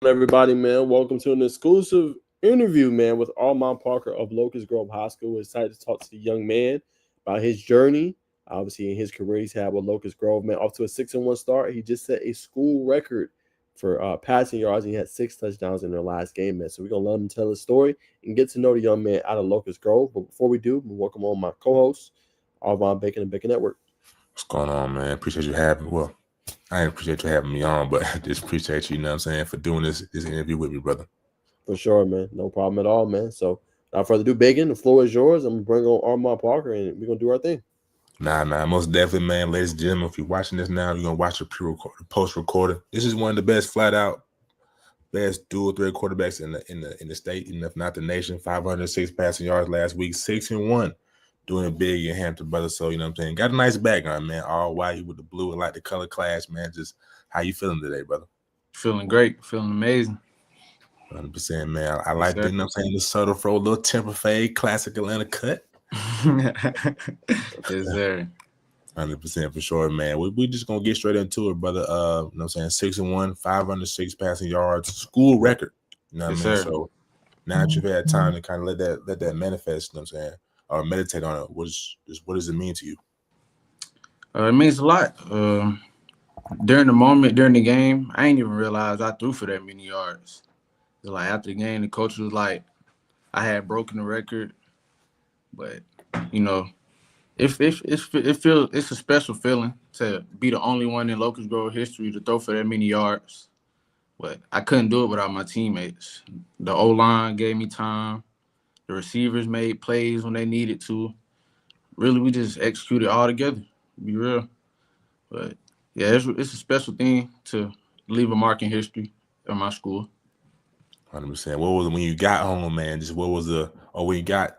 everybody, man? Welcome to an exclusive interview, man, with Armond Parker of Locust Grove High School. We're excited to talk to the young man about his journey. Obviously, in his career, he's had with Locust Grove, man, off to a 6-1 start. He just set a school record for passing yards. He had 6 touchdowns in their last game, man. So we're gonna let him tell his story and get to know the young man out of Locust Grove. But before we do, we welcome on my co-host, Armond Bacon and Bacon Network. What's going on, man? Appreciate you having well, I appreciate you having me on, but I just appreciate you, you know what I'm saying, for doing this interview with me, brother. For sure, man. No problem at all, man. So without further ado, Bacon, the floor is yours. I'm gonna bring on Armond Parker and we're gonna do our thing. Nah, most definitely, man. Ladies and gentlemen, if you're watching this now, you're gonna watch the post-recorded. This is one of the best, flat out, best dual threat quarterbacks in the state, and if not the nation. 506 passing yards last week, 6-1, doing it big in Hampton, brother. So you know what I'm saying. Got a nice background, man. All white with the blue and like the color clash, man. Just how you feeling today, brother? Feeling great, feeling amazing. 100%, man. I like, you know what I'm saying, the subtle throw, a little temper fade, classic Atlanta cut. Yes, sir. 100% for sure, man. We just gonna get straight into it, brother. You know what I'm saying, 6-1, 506 passing yards, school record. You know what I mean? Sir. So now that you've had time to kind of let that manifest, you know what I'm saying, or meditate on it, what does it mean to you? It means a lot. During the game, I ain't even realized I threw for that many yards. It's like after the game, the coach was like, I had broken the record, but you know, it's a special feeling to be the only one in Locust Grove history to throw for that many yards. But I couldn't do it without my teammates. The O-line gave me time. The receivers made plays when they needed to. Really, we just executed all together, to be real. But yeah, it's a special thing to leave a mark in history at my school. 100%. What was it when you got home, man? Just what was when you got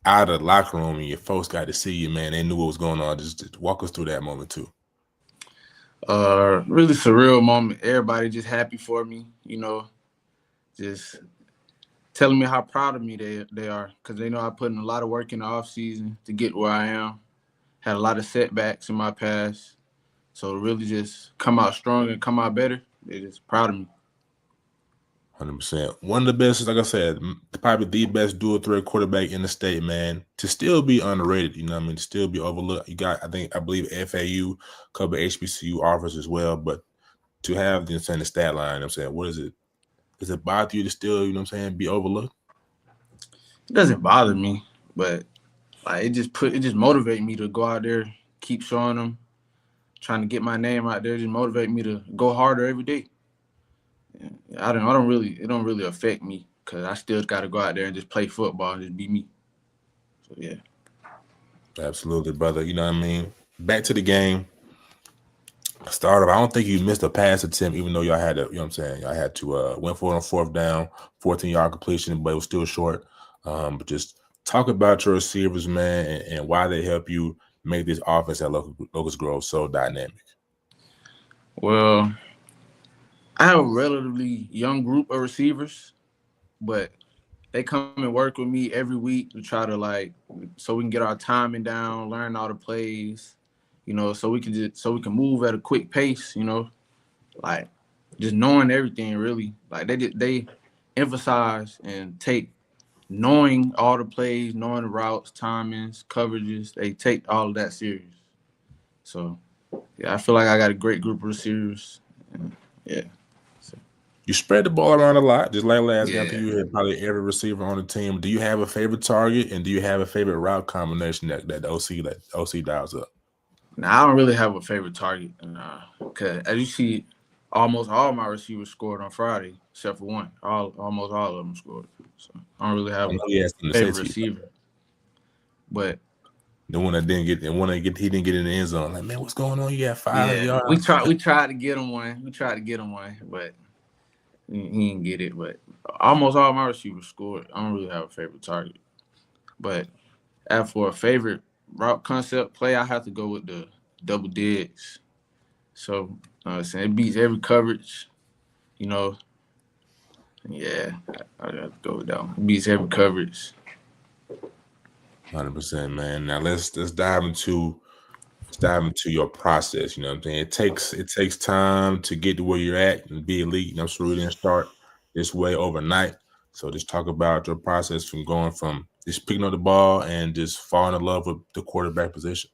out of the locker room and your folks got to see you, man? They knew what was going on. Just walk us through that moment too. Really surreal moment. Everybody just happy for me, you know, just telling me how proud of me they are, because they know I put in a lot of work in the off season to get where I am. Had a lot of setbacks in my past, so to really just come out strong and come out better, they're just proud of me. 100%. One of the best, like I said, probably the best dual threat quarterback in the state, man. To still be underrated, you know what I mean? To still be overlooked. You got, I believe FAU, a couple of HBCU offers as well, but to have the stat line, you know what I'm saying, what is it? Does it bother you to still, you know what I'm saying, be overlooked? It doesn't bother me, but like it just motivates me to go out there, keep showing them, trying to get my name out there, just motivate me to go harder every day. It don't really affect me, because I still got to go out there and just play football and just be me. So yeah. Absolutely, brother. You know what I mean? Back to the game. Started. I don't think you missed a pass attempt, even though y'all had to, you know what I'm saying, y'all had to went for it on fourth down, 14-yard completion, but it was still short. But just talk about your receivers, man, and why they help you make this offense at Locust Grove so dynamic. Well, I have a relatively young group of receivers, but they come and work with me every week to try to so we can get our timing down, learn all the plays, you know, so we can move at a quick pace, you know, like just knowing everything really. Like they emphasize and take knowing all the plays, knowing the routes, timings, coverages. They take all of that serious. So yeah, I feel like I got a great group of receivers. Yeah. You spread the ball around a lot, just like last game. I think you had probably every receiver on the team. Do you have a favorite target, and do you have a favorite route combination that OC dials up? Now, I don't really have a favorite target, because as you see, almost all my receivers scored on Friday, except for one. Almost all of them scored. So I don't really have a favorite receiver. But the one that didn't get, he didn't get in the end zone. Like, man, what's going on? You got 5 yards. We tried to get him one. But he didn't get it. But almost all my receivers scored. I don't really have a favorite target. But as for a favorite route concept play, I have to go with the double digs. So it beats every coverage, you know. Yeah, I have to go with that one. It beats every coverage. 100%, man. Now let's dive into your process. You know what I'm saying? It takes time to get to where you're at and be elite. You know, so we didn't start this way overnight. So just talk about your process from going from just picking up the ball and just falling in love with the quarterback position.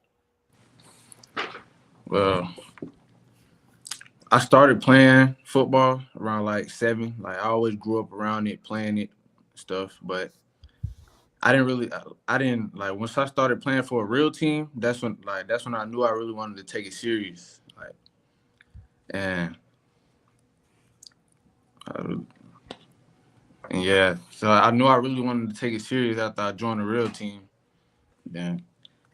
Well, I started playing football around like 7. Like I always grew up around it, playing it, stuff. But I didn't like once I started playing for a real team. That's when I knew I really wanted to take it serious. Like, and uh, and yeah, so I knew I really wanted to take it serious after I joined a real team. Then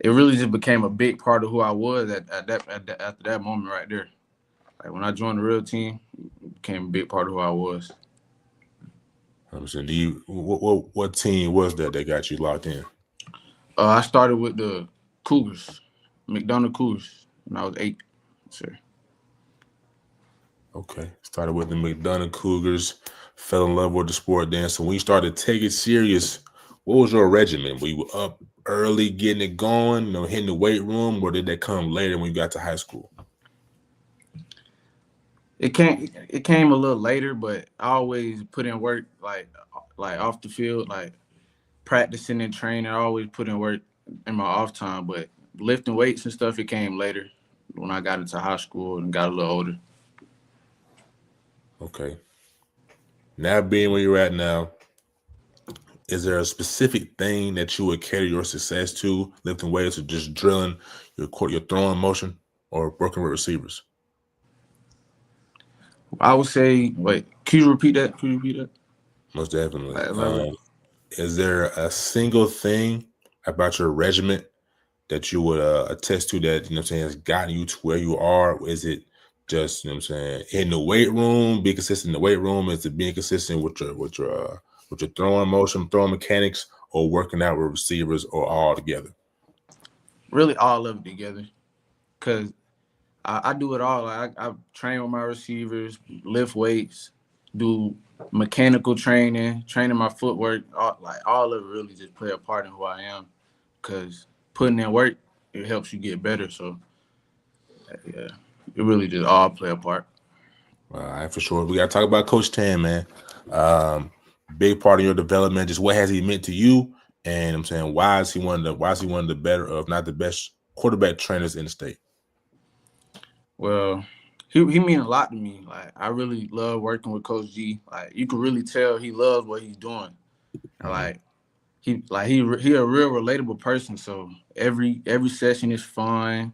it really just became a big part of who I was after that moment right there. Like when I joined the real team, it became a big part of who I was. So what team was that got you locked in? I started with the Cougars, McDonough Cougars, when I was 8. Sir. Okay, started with the McDonough Cougars, fell in love with the sport then. So when you started to take it serious, what was your regimen? Were you up early getting it going, hitting the weight room, or did that come later when you got to high school? It came a little later, but I always put in work like off the field, like practicing and training. I always put in work in my off time, but lifting weights and stuff, it came later when I got into high school and got a little older. Okay. Now being where you're at now, is there a specific thing that you would cater your success to, lifting weights or just drilling your throwing motion or working with receivers? I would say, wait, can you repeat that? Most definitely. Is there a single thing about your regiment that you would attest to that, has gotten you to where you are? Is it just, in the weight room, be consistent in the weight room? Is it being consistent with your throwing motion, throwing mechanics, or working out with receivers, or all together? Really all of it together. Because I do it all. I train with my receivers, lift weights, do mechanical training my footwork. All of it really just play a part in who I am. Because putting in work, it helps you get better. So, yeah, it really just all play a part. All right, for sure. We got to talk about Coach Tan, man. Big part of your development. Just what has he meant to you? And why is he one of the better, if not the best, quarterback trainers in the state? Well, he mean a lot to me. Like I really love working with Coach G. Like you can really tell he loves what he's doing. And he a real relatable person. So every session is fun,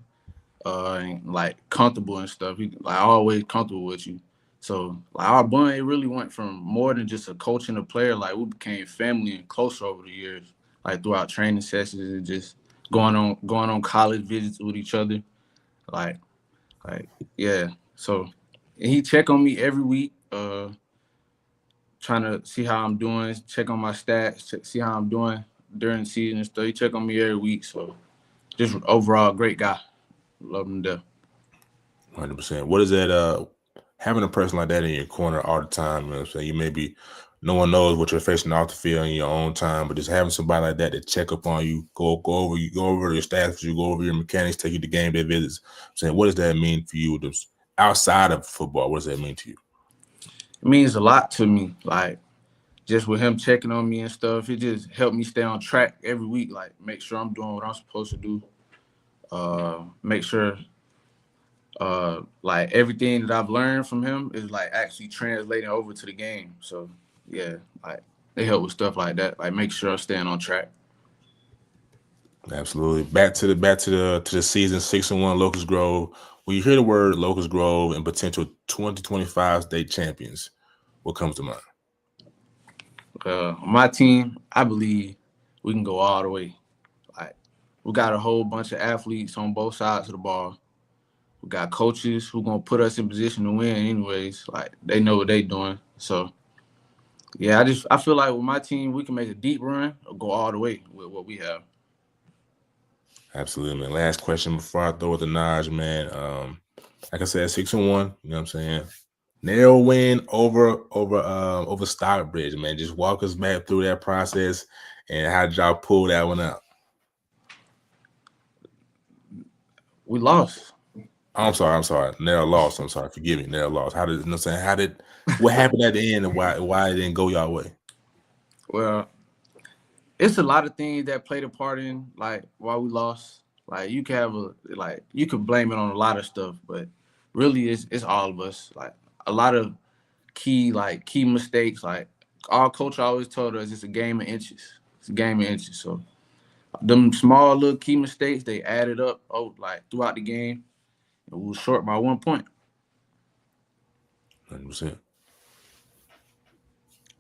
and like comfortable and stuff. He like always comfortable with you. So like our bond, it really went from more than just a coach and a player. Like we became family and closer over the years. Like throughout training sessions and just going on college visits with each other. Like yeah. So he check on me every week, trying to see how I'm doing, check on my stats, see how I'm doing during the season and stuff. He check on me every week. So just overall great guy. Love him to death. 100%. What is that? Having a person like that in your corner all the time. You maybe no one knows what you're facing off the field in your own time, but just having somebody like that to check up on you, go over your stats, you go over your mechanics, take you to game day visits. What does that mean for you? Just outside of football, what does that mean to you? It means a lot to me. Like just with him checking on me and stuff, it just helped me stay on track every week. Like make sure I'm doing what I'm supposed to do. Make sure like everything that I've learned from him is like actually translating over to the game. So yeah, like they help with stuff like that. Like make sure I'm staying on track. Absolutely. Back to the season, 6-1 Locust Grove. When you hear the word Locust Grove and potential 2025 state champions, what comes to mind? My team, I believe we can go all the way. Like we got a whole bunch of athletes on both sides of the ball. We got coaches who gonna put us in position to win anyways. Like they know what they doing. So yeah, I feel like with my team we can make a deep run or go all the way with what we have. Absolutely, man. Last question before I throw it to Najeh, man. Like I said, 6-1. You know what I'm saying? Narrow win over Stockbridge, man. Just walk us back through that process and how did y'all pull that one out? We lost. I'm sorry. Narrow loss. I'm sorry. Forgive me. Narrow loss. How did you know what I'm saying? What happened at the end and why it didn't go y'all way? Well, it's a lot of things that played a part in like why we lost. Like you can have you could blame it on a lot of stuff, but really it's all of us. Like a lot of key mistakes. Like our coach always told us it's a game of inches. It's a game of inches. So them small little key mistakes they added up throughout the game, and we were short by 1 point. 100%.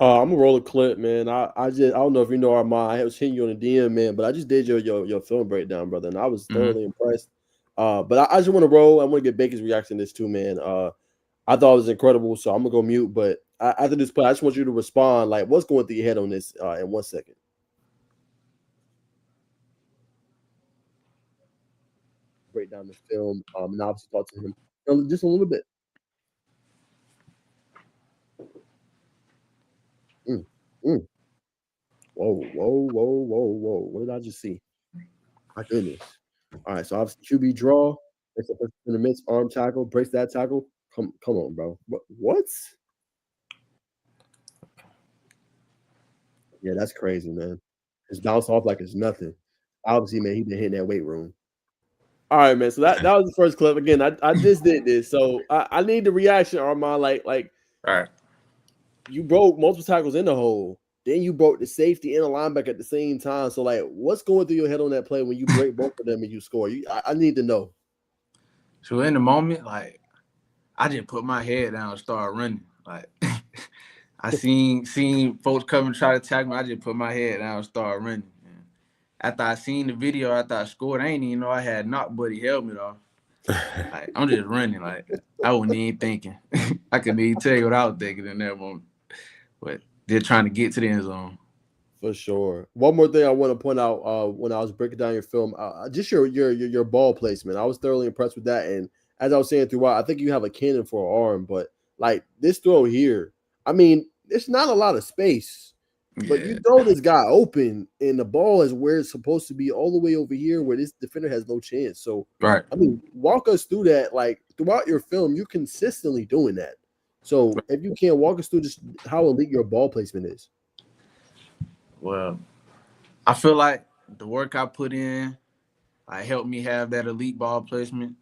I'm gonna roll a clip, man. I don't know if you know Armond. I was hitting you on the DM, man, but I just did your film breakdown, brother, and I was thoroughly impressed. But I just want to roll. I want to get Bacon's reaction to this too, man. I thought it was incredible, so I'm gonna go mute. But after this play, I just want you to respond. Like, what's going through your head on this in 1 second? Break down the film, and obviously talk to him just a little bit. Mm, mm. Whoa. What did I just see? My goodness. All right, so obviously QB draw. It's a person in the midst, arm tackle, breaks that tackle. Come on, bro. What? Yeah, that's crazy, man. It's bounced off like it's nothing. Obviously, man, he been hitting that weight room. All right, man. So that was the first clip. Again, I just did this, so I need the reaction, Armond. Like, All right. You broke multiple tackles in the hole. Then you broke the safety and the linebacker at the same time. So, like, what's going through your head on that play when you break both of them and you score? I need to know. So in the moment, like, I just put my head down and start running. Like, I seen folks come and try to attack me. I just put my head down and start running. And after I seen the video, after I scored, I ain't even know I had knocked Buddy helmet off. Like, I'm just running. Like, I wasn't even thinking. I couldn't even tell you what I was thinking in that moment. But they're trying to get to the end zone. For sure. One more thing I want to point out when I was breaking down your film, just your ball placement. I was thoroughly impressed with that. And as I was saying throughout, I think you have a cannon for an arm, but like this throw here, I mean, there's not a lot of space, but you throw this guy open, and the ball is where it's supposed to be, all the way over here where this defender has no chance. So, right. I mean, walk us through that. Like throughout your film, you're consistently doing that. So, if you can walk us through just how elite your ball placement is. Well, I feel like the work I put in, helped me have that elite ball placement,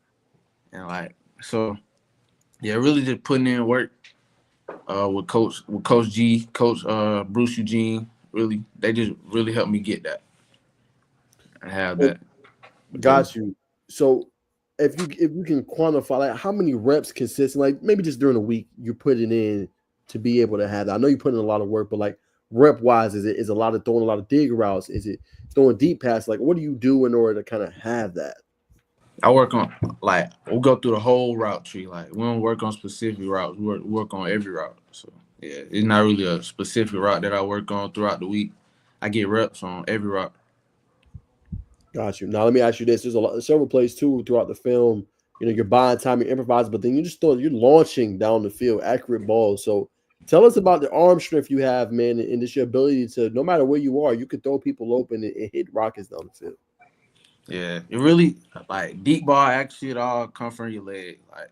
and really just putting in work with Coach G, Coach Bruce Eugene. Really, they just really helped me get that. I have that. Got you. So, if you can quantify, like, how many reps consistent, like maybe just during the week, you're putting in to be able to have that. I know you put in a lot of work, but like rep wise, is a lot of throwing a lot of dig routes? Is it throwing deep passes? Like, what do you do in order to kind of have that? I work on we'll go through the whole route tree. Like, we don't work on specific routes. We work on every route. So yeah, it's not really a specific route that I work on throughout the week. I get reps on every route. Got you. Now let me ask you this: there's several plays too throughout the film. You know, you're buying time, you're improvising, but then you're launching down the field, accurate balls. So tell us about the arm strength you have, man, and just your ability to, no matter where you are, you can throw people open and hit rockets down the field. Yeah, it really, deep ball actually, it all come from your leg. Like,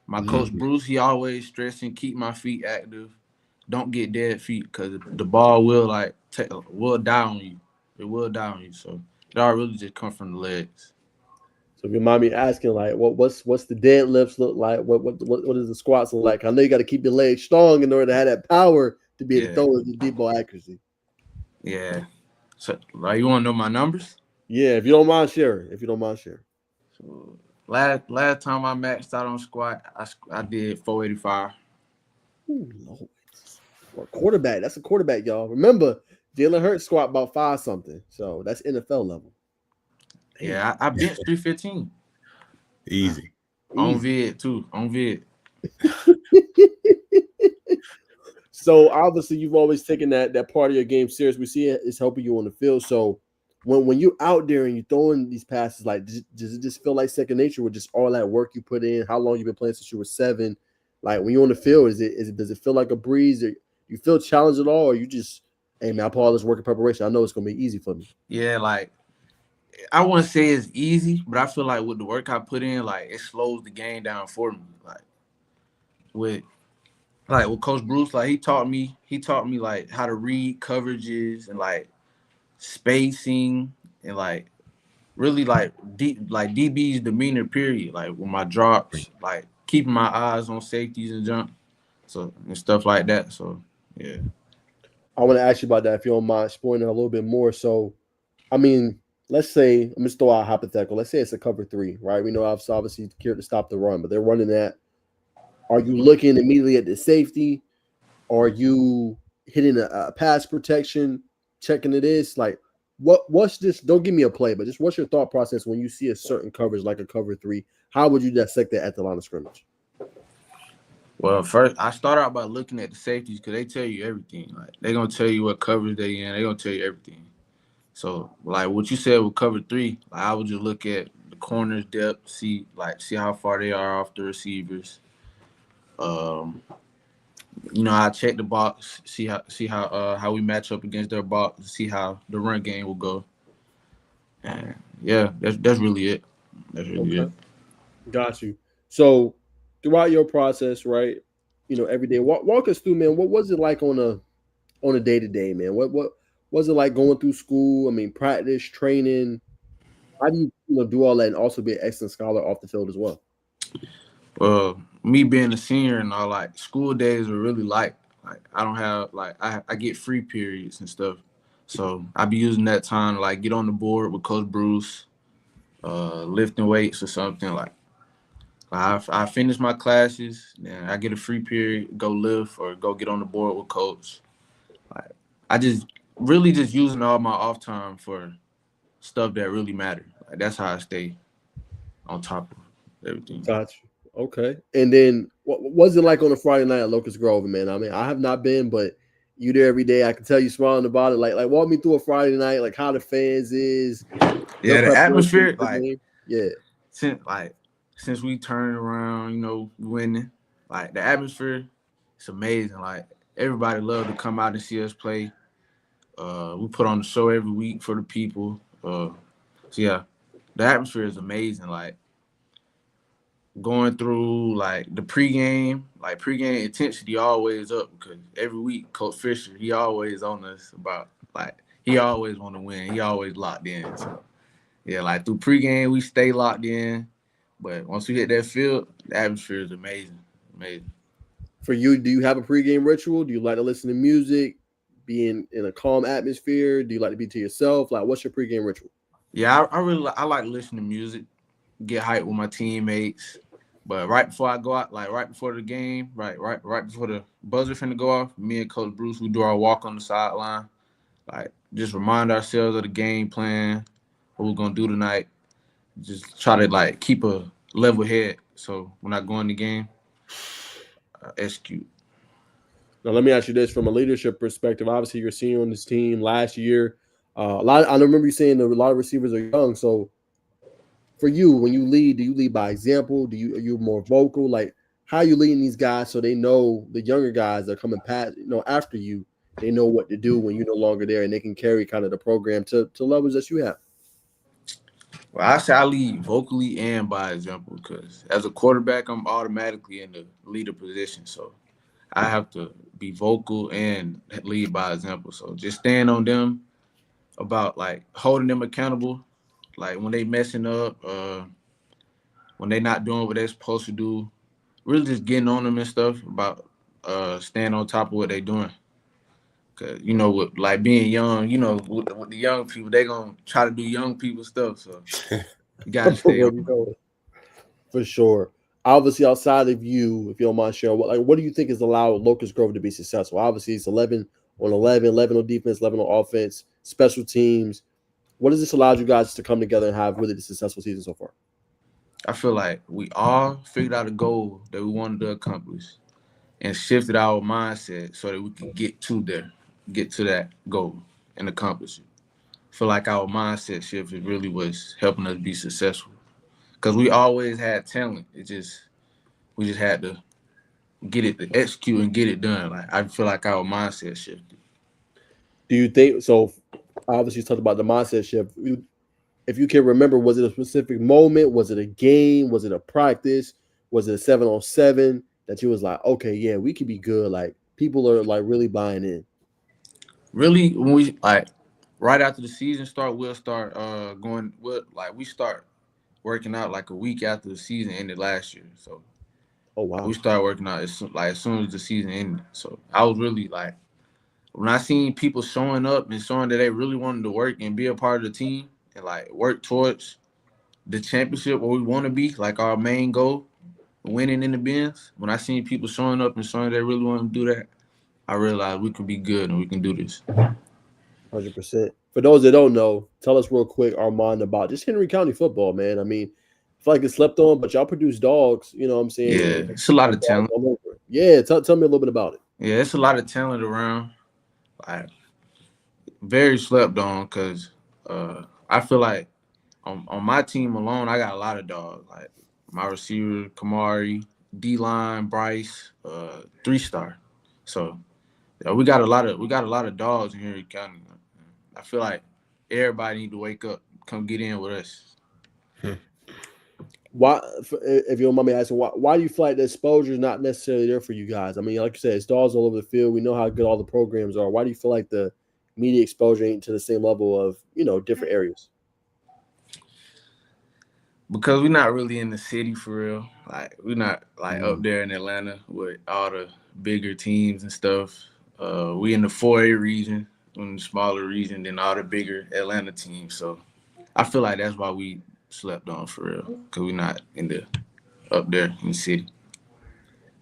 my coach Bruce, he always stressing keep my feet active, don't get dead feet, because the ball will will die on you. It will die on you. So it all really just come from the legs. So if you mind me asking, like, what's the deadlifts look like? What does the squats look like? I know you got to keep your legs strong in order to have that power to be able to throw with the deep ball accuracy. Yeah. So, you want to know my numbers? Yeah, if you don't mind sharing. So last time I maxed out on squat, I did 485. Ooh, Lord. Well, quarterback. That's a quarterback, y'all. Remember, Jalen Hurts squat about 5 something. So that's NFL level. Yeah, I benched 315. Easy. On vid too. On vid. So obviously you've always taken that part of your game serious. We see it's helping you on the field. So when you're out there and you're throwing these passes, like, does it just feel like second nature with just all that work you put in? How long you've been playing since you were 7? Like, when you're on the field, does it feel like a breeze? Or you feel challenged at all? Or you just, hey man, I put all this work in preparation, I know it's gonna be easy for me? Yeah, I wouldn't say it's easy, but I feel like with the work I put in, like it slows the game down for me. With with Coach Bruce, like he taught me like how to read coverages and like spacing and like really like DB's demeanor period. Like with my drops, like keeping my eyes on safeties and jump, so and stuff like that. So yeah. I want to ask you about that if you don't mind exploring it a little bit more. So, I mean, let's say I'm just throw out a hypothetical. Let's say it's a cover three, right? We know obviously care to stop the run, but they're running that. Are you looking immediately at the safety? Are you hitting a pass protection, checking it is? Like, what's this? Don't give me a play, but just what's your thought process when you see a certain coverage like a cover three? How would you dissect that at the line of scrimmage? Well, first I start out by looking at the safeties because they tell you everything. Like they're gonna tell you what coverage they in. They're gonna tell you everything. So like what you said with cover three, like, I would just look at the corners depth, see how far they are off the receivers. Um, I check the box, see how we match up against their box, see how the run game will go. And yeah, that's really it. That's really it. Okay, got you. So, throughout your process, right? Every day. Walk us through, man. What was it like on a day to day, man? What was it like going through school? I mean, practice, training. How do you do all that and also be an excellent scholar off the field as well? Me being a senior and all, like school days are really light. Like I don't have like I get free periods and stuff. So I be using that time to like get on the board with Coach Bruce, lifting weights or something. Like I finish my classes, then I get a free period, go lift or go get on the board with coach. Like I just really just using all my off time for stuff that really matter. Like that's how I stay on top of everything. Got you. Okay. And then what was it like on a Friday night at Locust Grove, man? I mean, I have not been, but you there every day. I can tell you smiling about it. Like walk me through a Friday night, like how the fans is, your Yeah, the preparation atmosphere, for the like game. Yeah. since we turned around, winning, like the atmosphere, it's amazing. Like everybody love to come out and see us play. We put on the show every week for the people. So yeah, the atmosphere is amazing. Like going through like the pregame, like pregame intensity always up because every week Coach Fisher, he always on us about like he always want to win. He always locked in. So yeah, like through pregame we stay locked in, but once we hit that field, the atmosphere is amazing, amazing. For you, do you have a pregame ritual? Do you like to listen to music, be in a calm atmosphere? Do you like to be to yourself? Like, what's your pregame ritual? Yeah, I really I like listening to music, get hyped with my teammates. But right before I go out, like right before the game, right before the buzzer finna go off, me and Coach Bruce, we do our walk on the sideline. Like just remind ourselves of the game plan, what we're gonna do tonight. Just try to like keep a level head. So when I go in the game, execute. Now, let me ask you this from a leadership perspective. Obviously, you're a senior on this team last year. I remember you saying that a lot of receivers are young. So, for you, when you lead, do you lead by example? Are you more vocal? Like, how are you leading these guys so they know the younger guys that are coming past, after you, they know what to do when you're no longer there and they can carry kind of the program to levels that you have? Well, I say I lead vocally and by example because as a quarterback, I'm automatically in the leader position. So I have to be vocal and lead by example. So just stand on them about like holding them accountable, like when they messing up, when they not doing what they're supposed to do, really just getting on them and stuff about staying on top of what they doing. Cause with like being young, with the young people, they gonna try to do young people stuff. So you gotta stay Where on. you going? For sure. Obviously, outside of you, if you don't mind sharing, what do you think has allowed Locust Grove to be successful? Obviously, it's 11 on 11, 11 on defense, 11 on offense, special teams. What has this allowed you guys to come together and have really the successful season so far? I feel like we all figured out a goal that we wanted to accomplish and shifted our mindset so that we could get to that goal and accomplish it. I feel like our mindset shift is really what's helping us be successful. Because we always had talent. We just had to get it to execute and get it done. Like I feel like our mindset shifted. Do you think so? Obviously, you talked about the mindset shift. if you can remember, was it a specific moment? Was it a game? Was it a practice? Was it a 7-on-7 that you was like, okay, yeah, we could be good. Like people are like really buying in. Really, when we like right after the season start, we'll start going. We start working out like a week after the season ended last year. So Oh we wow, started working out as soon as the season ended. So I was really like when I seen people showing up and showing that they really wanted to work and be a part of the team and like work towards the championship where we want to be, like our main goal, winning in the bins. When I seen people showing up and showing they really want to do that, I realized we could be good and we can do this. 100%. For those that don't know, tell us real quick, Armand, about just Henry County football, man. I mean, I feel like it's slept on, but y'all produce dogs. You know what I'm saying? Yeah, And it's a lot of dogs talent. all over. Yeah, tell me a little bit about it. Yeah, it's a lot of talent around. Like very slept on because I feel like on my team alone, I got a lot of dogs. Like my receiver, Kamari, D line, Bryce, 3-star. So yeah, we got a lot of dogs in Henry County. I feel like everybody need to wake up, come get in with us. Why, if you don't mind me asking, why do you feel like the exposure is not necessarily there for you guys? I mean, like you said, it's dogs all over the field. We know how good all the programs are. Why do you feel like the media exposure ain't to the same level of different areas? Because we're not really in the city for real. Like we're not like up Mm. there in Atlanta with all the bigger teams and stuff. We in the 4A region, in the smaller region than all the bigger Atlanta teams. So I feel like that's why we slept on for real. Because we're not in the up there in the city.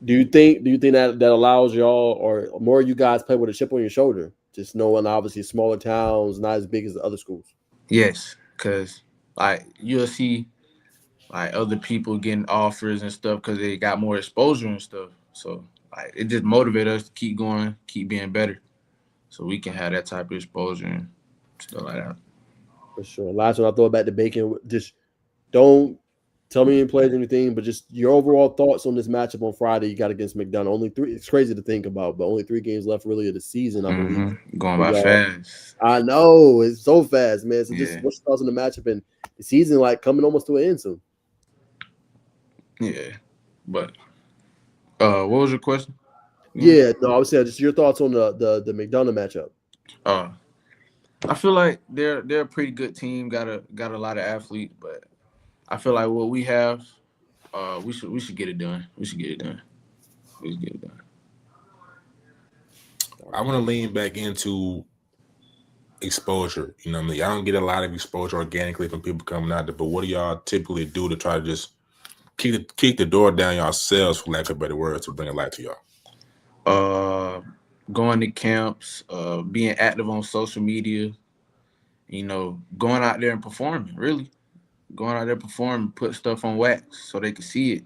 Do you think that allows y'all or more of you guys play with a chip on your shoulder, just knowing obviously smaller towns, not as big as the other schools? Yes, because like you'll see like other people getting offers and stuff because they got more exposure and stuff. So like it just motivates us to keep going, keep being better, so we can have that type of exposure and stuff like that. For sure. Last one, I'll throw it back to Bacon. Just don't tell me any plays or anything, but just your overall thoughts on this matchup on Friday. You got against McDonough. Only three. It's crazy to think about, but only 3 games left really of the season, I believe. Going For by y'all. fast. I know it's so fast, man. So just Yeah, what's your thoughts on the matchup and the season like coming almost to an end soon? yeah. But what was your question? Yeah. Yeah, no, I was saying just your thoughts on the McDonough matchup. Uh, I feel like they're a pretty good team. Got a lot of athletes, but I feel like what we have, we should get it done. We should get it done. We should get it done. I want to lean back into exposure. You know what I mean? I don't get a lot of exposure organically from people coming out there, but what do y'all typically do to try to just kick the door down yourselves, for lack of better words, to bring a light to y'all? Going to camps, being active on social media, going out there and performing, really. Going out there performing, put stuff on wax so they can see it.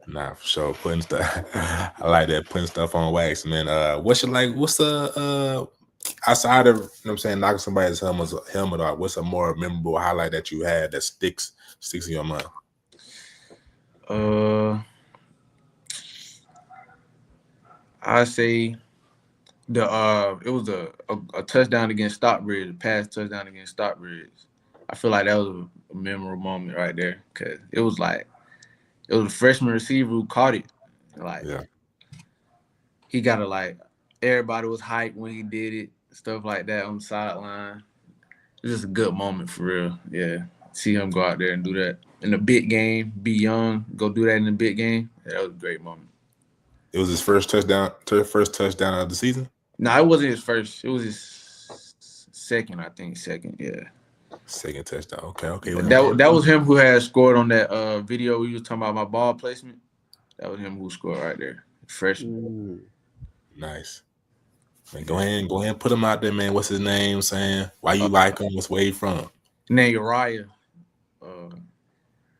Nah, for sure. Putting stuff, I like that, putting stuff on wax, man. What's the outside of, what I'm saying, knocking somebody's helmet off, what's a more memorable highlight that you had that sticks in your mind? I say it was a touchdown against Stockbridge, a pass touchdown against Stockbridge. I feel like that was a memorable moment right there because it was a freshman receiver who caught it. Like Yeah. he got everybody was hyped when he did it, stuff like that on the sideline. It was just a good moment for real. Yeah. See him go out there and do that in the big game, be young, go do that in the big game. Yeah, that was a great moment. It was his first touchdown of the season? No, it wasn't his first. It was his second, I think. Second, yeah. Second touchdown. Okay. That was him who had scored on that video we was talking about my ball placement. That was him who scored right there. Freshman. Nice. Man, go ahead and put him out there, man. What's his name? Saying why you like him? Where he from? Named Uriah.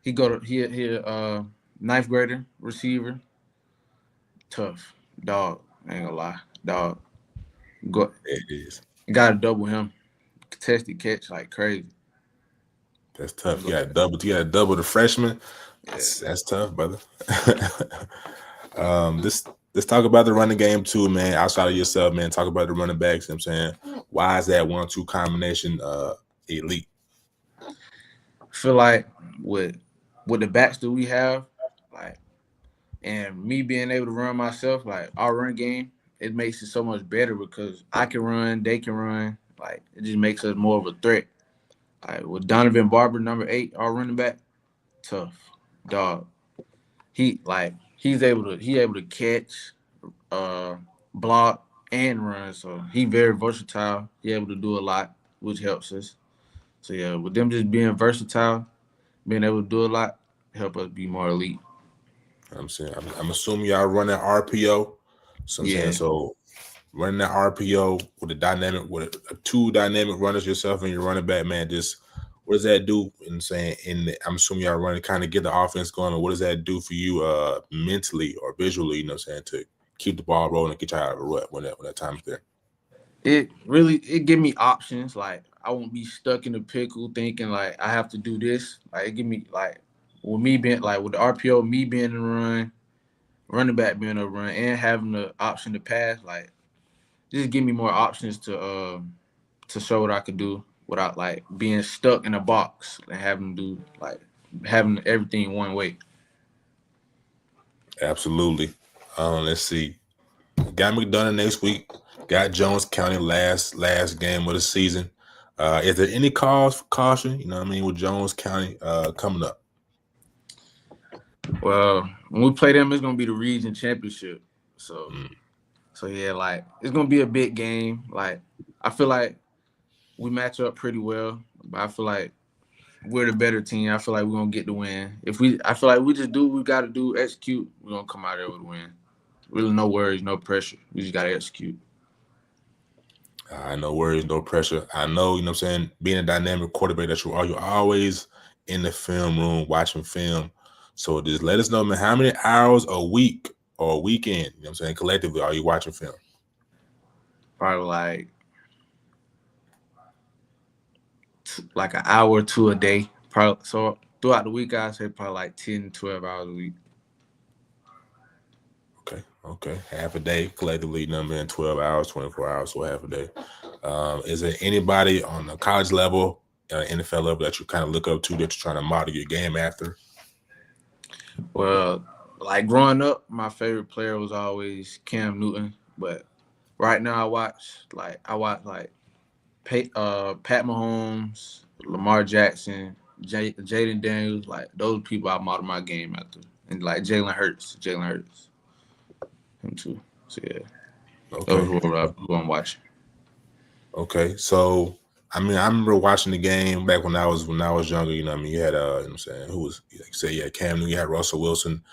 He ninth grader receiver. Tough dog. I ain't gonna lie, dog. Go. It is. Got to double him. Contested catch like crazy. That's tough. You got to double the freshman. That's tough, brother. Let's talk about the running game too, man. Outside of yourself, man. Talk about the running backs. You know what I'm saying, why is that 1-2 combination elite? I feel like with the backs that we have, like, and me being able to run myself, like our run game, it makes it so much better because I can run, they can run. Like it just makes us more of a threat. Like with Donovan Barber, number 8, our running back, tough dog. He's able to catch, uh, block, and run. So he very versatile. He able to do a lot, which helps us. So yeah, with them just being versatile, being able to do a lot, help us be more elite. I'm assuming y'all run that RPO. So I'm saying Yeah. so running that RPO with two dynamic runners, yourself and your running back, man. Just what does that do? And saying, I'm assuming y'all running kind of get the offense going. Or what does that do for you, mentally or visually? You know, what I'm saying to keep the ball rolling and get you out of a rut when that time's there. It give me options. Like I won't be stuck in the pickle thinking like I have to do this. Like it give me like with me being like with the RPO, me being in the run, running back being a run, and having the option to pass. Like just give me more options to show what I could do without like being stuck in a box and having to do like having everything one way. Absolutely. Let's see. Got McDonough next week. Got Jones County last game of the season. Is there any cause for caution? You know what I mean, with Jones County coming up? Well, when we play them, it's gonna be the region championship. So yeah, like it's gonna be a big game. Like I feel like we match up pretty well, but I feel like we're the better team. I feel like we're gonna get the win. I feel like we just do what we gotta do, execute. We're gonna come out there with a win. Really, no worries, no pressure. We just gotta execute. No worries, no pressure. I know, you know what I'm saying, being a dynamic quarterback that you are, you're always in the film room watching film. So just let us know, man, how many hours a week or a weekend, you know what I'm saying, collectively are you watching film? Probably like an hour or two a day. Probably so throughout the week, I'd say probably like 10, 12 hours a week. Okay. Half a day collectively, number in 12 hours, 24 hours, so half a day. Is there anybody on the college level, NFL level that you kind of look up to that you're trying to model your game after? Well, like growing up, my favorite player was always Cam Newton. But right now, I watch Pat Mahomes, Lamar Jackson, Jaden Daniels. Like those people, I model my game after, and like Jalen Hurts, him too. So yeah, those who I'm watching. Okay, so I mean, I remember watching the game back when I was younger. You know, what I mean, you had you know what I'm saying, who was like say you had Cam Newton, you had Russell Wilson,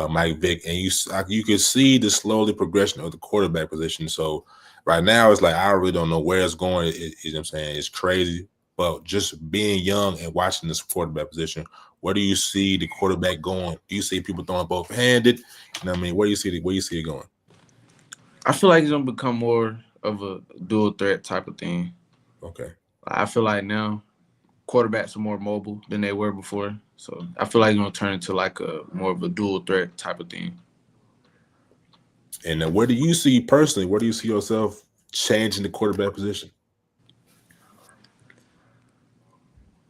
Mike Vick, and you could see the slowly progression of the quarterback position. So right now, it's like I really don't know where it's going. You know what I'm saying, it's crazy. But just being young and watching this quarterback position, where do you see the quarterback going? Do you see people throwing both handed? You know what I mean? Where do you see it going? I feel like it's gonna become more of a dual threat type of thing. Okay. I feel like now quarterbacks are more mobile than they were before. So I feel like it's gonna turn into like a more of a dual threat type of thing. And where do you see personally? Where do you see yourself changing the quarterback position?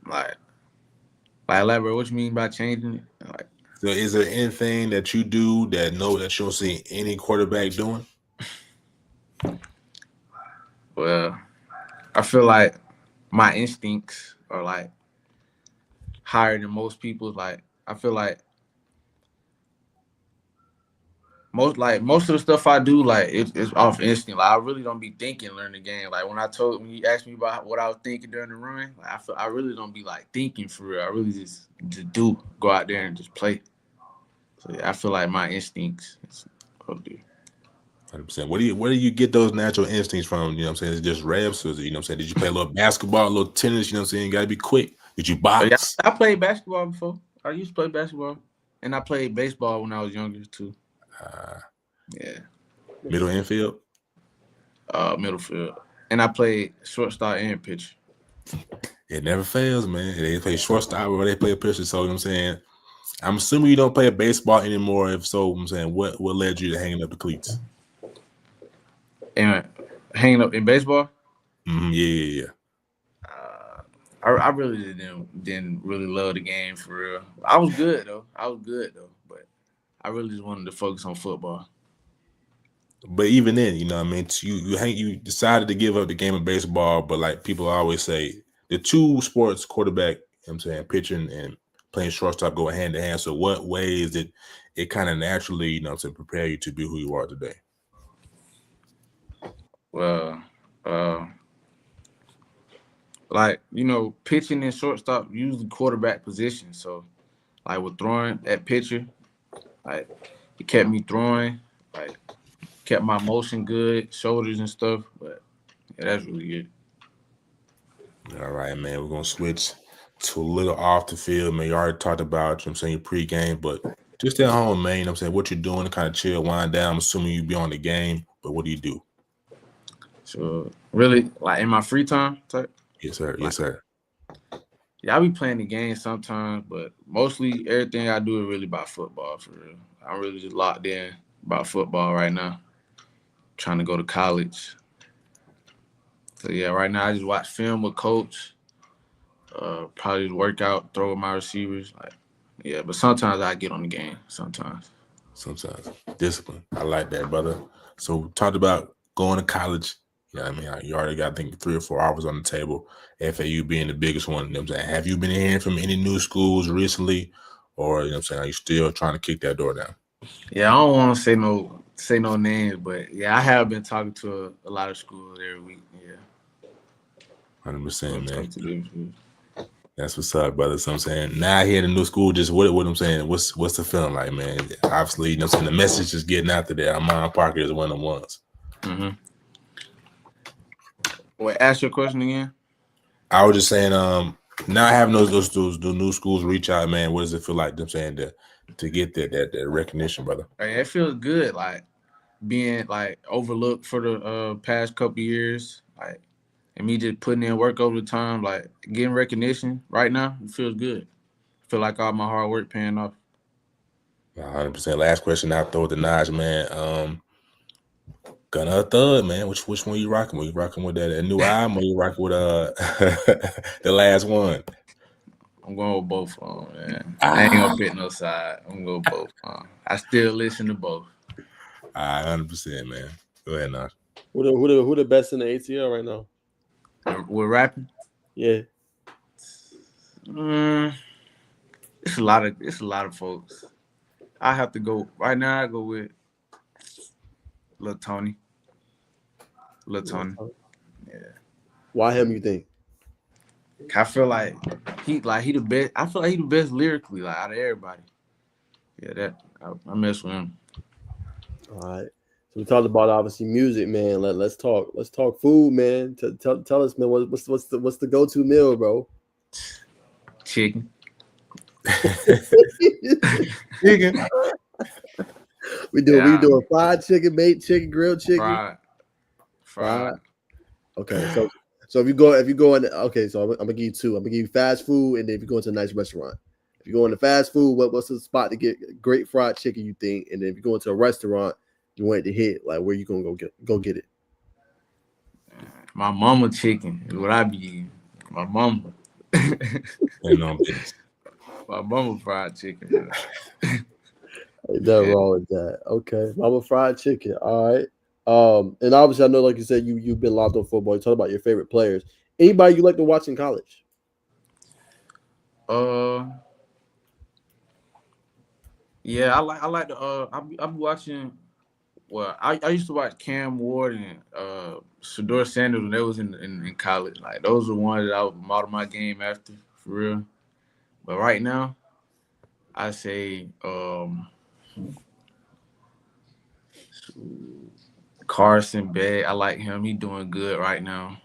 Like elaborate. What you mean by changing it? Like, so is there anything that you do that you don't see any quarterback doing? well, I feel like my instincts are like higher than most people's. Like I feel like most of the stuff I do, like it's off instinct. Like I really don't be thinking learning the game. Like when you asked me about what I was thinking during the run, like I really don't be like thinking for real. I really just go out there and just play. So yeah, I feel like my instincts is what I do. 100%. Where do you get those natural instincts from? You know what I'm saying? Is it just reps? Or is it, you know what I'm saying? Did you play a little basketball, a little tennis? You know what I'm saying? You gotta be quick. Did you But yeah, box? I played basketball before. I used to play basketball, and I played baseball when I was younger too. Yeah, Middle infield? middle field, and I played shortstop and pitcher. It never fails, man. They play shortstop or they play pitcher. So you know what I'm saying? I'm assuming you don't play baseball anymore. If so, I'm saying what led you to hanging up the cleats? And hanging up in baseball. Yeah. I really didn't really love the game for real. I was good though. But I really just wanted to focus on football. But even then, you know what I mean? You decided to give up the game of baseball, but like people always say, the two sports, quarterback, you know what I'm saying, pitching and playing shortstop go hand to hand. So what ways did it kind of naturally, you know, to prepare you to be who you are today? Well, like, pitching and shortstop usually quarterback position. So like with throwing at pitcher, like it kept me throwing, like kept my motion good, shoulders and stuff. But yeah, that's really it. All right, man. We're gonna switch to a little off the field, man. You already talked about, you know what I'm saying, your pregame, but just at home, man, you know what I'm saying, what you're doing to kind of chill, wind down. I'm assuming you be on the game, but what do you do? So really, like in my free time type. Yes, sir. Like, Yes, sir. yeah, I be playing the game sometimes, but mostly everything I do is really about football for real. I'm really just locked in about football right now. Trying to go to college. So yeah, right now I just watch film with coach. Probably just work out, throw with my receivers. Like, yeah, but sometimes I get on the game. Sometimes. Sometimes discipline. I like that, brother. So we talked about going to college. You know what I mean? You already got, I think, 3 or 4 offers on the table. FAU being the biggest one. You know what I'm saying? Have you been hearing from any new schools recently? Or, you know what I'm saying, are you still trying to kick that door down? Yeah, I don't want to say no names, but yeah, I have been talking to a lot of schools every week. Yeah. 100%, man. Talk to them. That's what's up, brother. So I'm saying, now here in the new school, just what I'm saying, what's the feeling like, man? Obviously, you know what I'm saying, the message is getting out there. Armond Parker is one of the ones. Mm-hmm. Wait, ask your question again. I was just saying, now having those new schools reach out, man, what does it feel like? I'm saying to get that recognition, brother. Hey, it feels good, like being like overlooked for the past couple years, like, and me just putting in work over the time, like getting recognition right now. It feels good. I feel like all my hard work paying off. 100%. Last question I'll throw with the Najeh, man. Gunna or Thug, man. Which one you rocking with? You rocking with that new album, or you rocking with the last one? I'm going with both of them, man. I ain't gonna pick no side. I'm gonna go both. I still listen to both. 100%, man. Go ahead, Najeh. Who the best in the ATL right now? We're rapping. Yeah. It's a lot of folks. I have to go right now. I go with Lil Tony. Yeah. Why him? You think? I feel like he the best. I feel like he the best lyrically, like out of everybody. Yeah, I mess with him. All right. So we talked about obviously music, man. Let's talk food, man. Tell us, man. What's the go-to meal, bro? Chicken. Chicken. We doing fried chicken, baked chicken, grilled chicken, fried. Okay, so if you go in, okay, so I'm gonna give you 2. I'm gonna give you fast food, and then if you go into a nice restaurant. If you go into fast food, what's the spot to get great fried chicken? You think, and then if you go into a restaurant, you want it to hit. Like, where you gonna go get it? My mama chicken is what I be eating. My mama. My mama fried chicken. Ain't nothing wrong with that. Okay, mama fried chicken. All right. And obviously, I know, like you said, you've been locked on football. You talk about your favorite players. Anybody you like to watch in college? Yeah, I like the I'm watching. Well, I used to watch Cam Ward and Shador Sanders when they was in college. Like, those are the ones that I would model my game after, for real. But right now, I say Carson Beck. I like him. He doing good right now.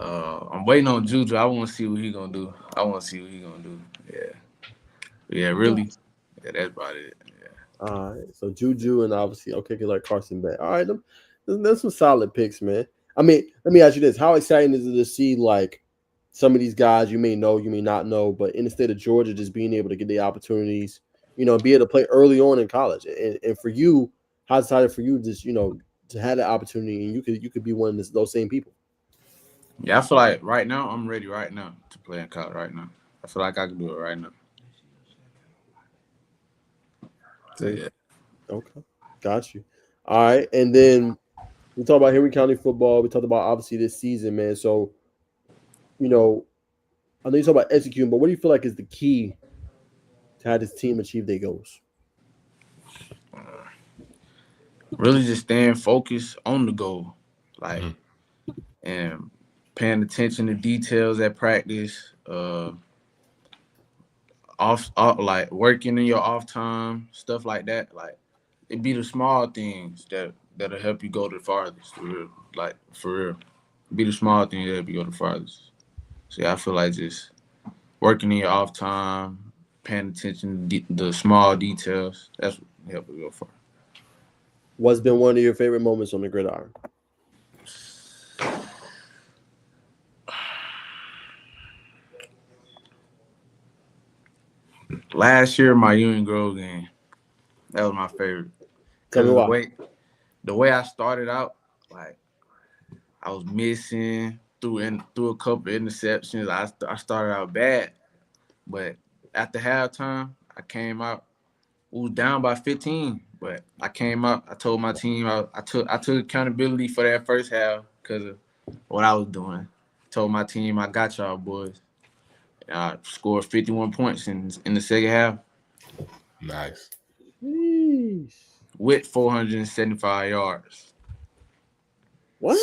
I'm waiting on Juju. I want to see what he gonna do. Yeah, really. Yeah, that's about it. Yeah. All right. So Juju and obviously, okay, like Carson Beck. All right, there's some solid picks, man. I mean, let me ask you this: how exciting is it to see like some of these guys you may know, you may not know, but in the state of Georgia, just being able to get the opportunities, be able to play early on in college, and for you, how excited for you just to have the opportunity, and you could be one of those same people. Yeah, I feel like right now I'm ready right now to play in college right now. I feel like I can do it right now. So Okay. yeah. Okay. Got you. All right. And then we talked about Henry County football. We talked about obviously this season, man. So, you know, I know you talk about executing, but what do you feel like is the key to how this team achieve their goals? Really just staying focused on the goal. Like Mhm. and paying attention to details at practice, off like working in your off time, stuff like that. Like it be the small things that'll help you go the farthest. For real. Like for real, be the small things that help you go the farthest. So yeah, I feel like just working in your off time, paying attention to the small details. That's what help you go far. What's been one of your favorite moments on the gridiron? Last year, my Union Grove game, that was my favorite Tell because me of why. the way I started out, like I was missing through a couple of interceptions. I started out bad, but after halftime, I came out. We was down by 15, but I came out. I told my team I took accountability for that first half because of what I was doing. Told my team I got y'all boys. I scored 51 points in the second half Nice. Sheesh. with 475 yards. What?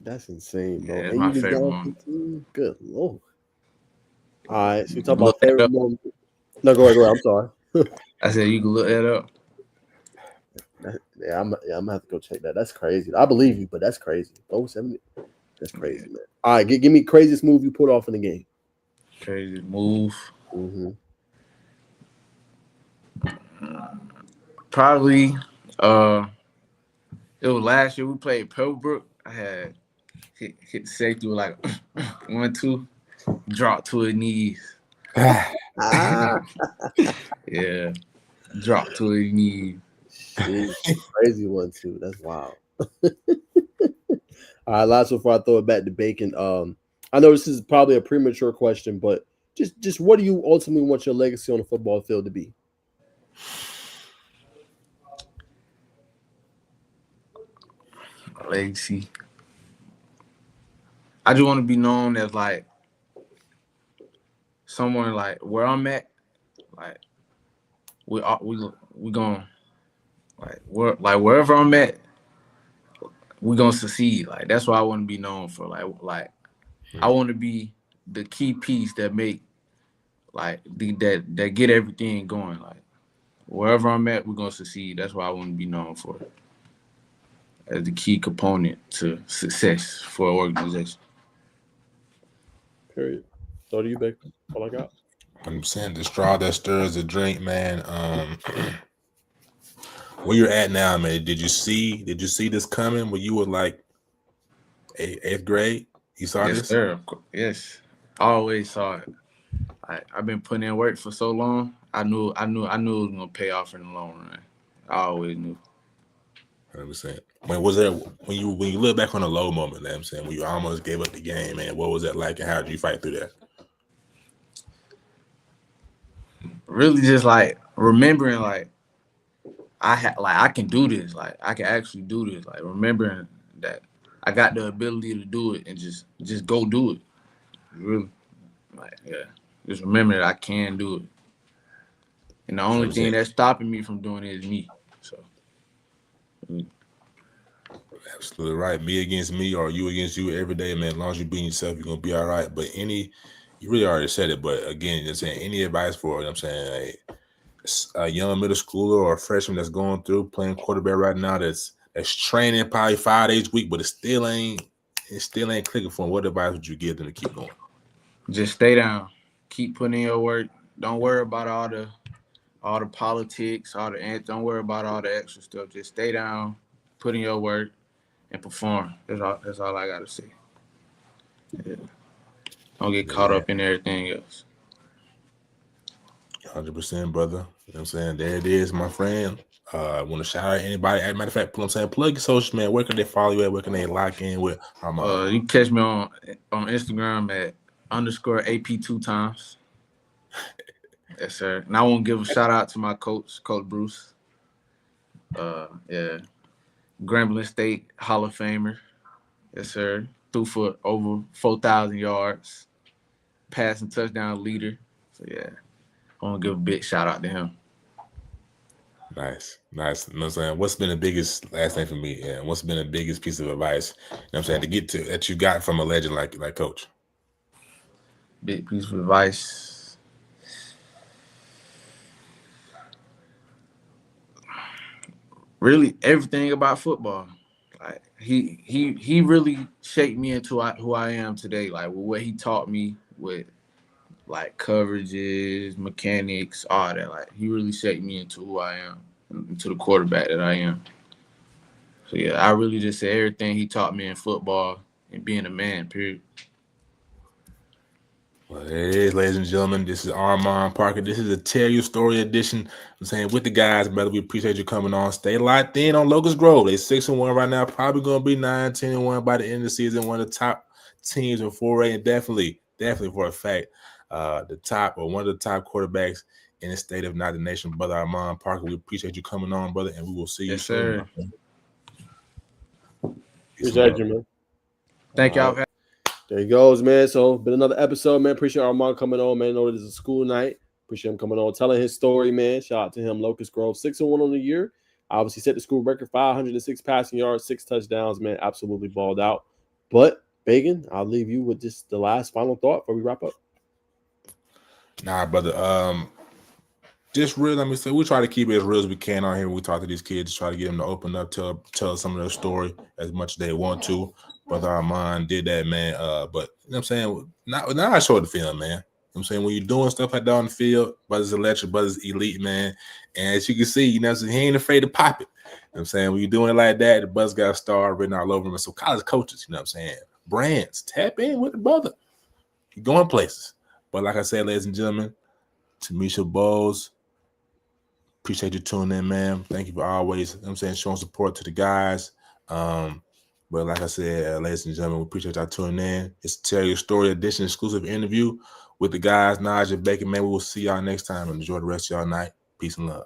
That's insane, Yeah, bro. that's And you my was favorite down moment. 15? Good lord. All right. So we talk You look about that favorite up. moment. No, go ahead. Go ahead. I'm sorry. I said you can look that up. Yeah, I'm gonna have to go check that. That's crazy. I believe you, but that's crazy. Oh, 70. That's Yeah, crazy, man. All right, give me craziest move you pulled off in the game. crazy move. Mm-hmm. Probably. Uh, it was last year we played Pebblebrook. I had hit the safety with like 1-2, drop to his knees. Ah, Yeah, drop to his knees. sheesh, crazy one too. That's wild. All right, last one before I throw it back to Bacon. I know this is probably a premature question, but just what do you ultimately want your legacy on the football field to be? Legacy. I just want to be known as like someone like where I'm at. Like we going wherever I'm at, we gonna succeed. Like that's what I want to be known for. Like I want to be the key piece that make that get everything going. Like wherever I'm at, we're gonna succeed. That's what I want to be known for as the key component to success for an organization. Period. So do you, Bacon? All I got. 100%. The straw that stirs the drink, man. Where you're at now, man? Did you see this coming when you were like eighth grade? You saw Yes, this? sir. Of course. Yes, I always saw it. I've been putting in work for so long. I knew it was gonna pay off in the long run. I always knew. 100%. When you look back on the low moment, man, I'm saying when you almost gave up the game, man, what was that like, and how did you fight through that? Really, just like remembering, like I can do this. Like I can actually do this. Like remembering that I got the ability to do it and just go do it. Really, like yeah. Just remember that I can do it. And the only thing 100%. that's stopping me from doing it is me. So Absolutely right. Me against me or you against you every day, man. As long as you being yourself, you're gonna be all right. But you really already said it. But again, just saying any advice for, you know what I'm saying, a young middle schooler or a freshman that's going through playing quarterback right now that's training probably 5 days a week, but it still ain't clicking for them. What advice would you give them to keep going? just stay down. Keep putting in your work. Don't worry about all the politics, don't worry about all the extra stuff. Just stay down, put in your work, and perform. That's all I gotta say. Yeah. Don't get caught Yeah, up in everything else. 100%, brother. You know what I'm saying? There it is, my friend. Want to shout out anybody? As a matter of fact, plug your social, man. Where can they follow you at? Where can they lock in with Armond? You can catch me on Instagram at _AP 2 times. Yes, sir. And I want to give a shout out to my coach, Coach Bruce. Yeah, Grambling State Hall of Famer. Yes, sir. Threw for over 4,000 yards, passing touchdown leader. So yeah, I want to give a big shout out to him. Nice. You know what I'm saying? What's been the biggest, last thing for me, and what's been the biggest piece of advice, you know what I'm saying, to get to that you got from a legend like Coach? Big piece of advice. Really, everything about football. Like he really shaped me into who I am today. Like with what he taught me with like coverages, mechanics, all that. Like he really shaped me into who I am, into the quarterback that I am. So yeah, I really just say everything he taught me in football and being a man, period. Well, there it is, ladies and gentlemen. This is Armond Parker. This is a Tell Your Story edition. I'm saying with the guys, brother. We appreciate you coming on. Stay locked in on Locust Grove. They're 6-1 right now. Probably gonna be 9-10-1 by the end of the season. One of the top teams in 4A, and definitely for a fact, the top or one of the top quarterbacks in the state, if not the nation, brother Armond Parker. We appreciate you coming on, brother, and we will see you soon. Appreciate you, man. Thank y'all. There he goes, man. So, been another episode, man. Appreciate Armond coming on, man. Know this is a school night. Appreciate him coming on, telling his story, man. Shout out to him. Locust Grove, 6-1 on the year. Obviously set the school record, 506 passing yards, 6 touchdowns, man. Absolutely balled out. But, Bacon, I'll leave you with just the last final thought before we wrap up. Nah, brother. Just real, let me say, we try to keep it as real as we can on here when we talk to these kids, try to get them to open up, tell some of their story as much as they want to. Brother Armond did that, man. But you know what I'm saying? Now I show the film, man. You know what I'm saying? When you're doing stuff like that on the field, brother's electric, brother's elite, man. And as you can see, you know, he ain't afraid to pop it. You know what I'm saying? When you're doing it like that, the brother's got a star written all over him. So college coaches, you know what I'm saying? Brands, tap in with the brother. You're going places. But like I said, ladies and gentlemen, Tamisha Bowles, appreciate you tuning in, man. Thank you for always, you know what I'm saying, showing support to the guys. But like I said, ladies and gentlemen, we appreciate y'all tuning in. It's Tell Your Story edition, exclusive interview with the guys, Najeh and Bacon. Man, we will see y'all next time and enjoy the rest of y'all night. Peace and love.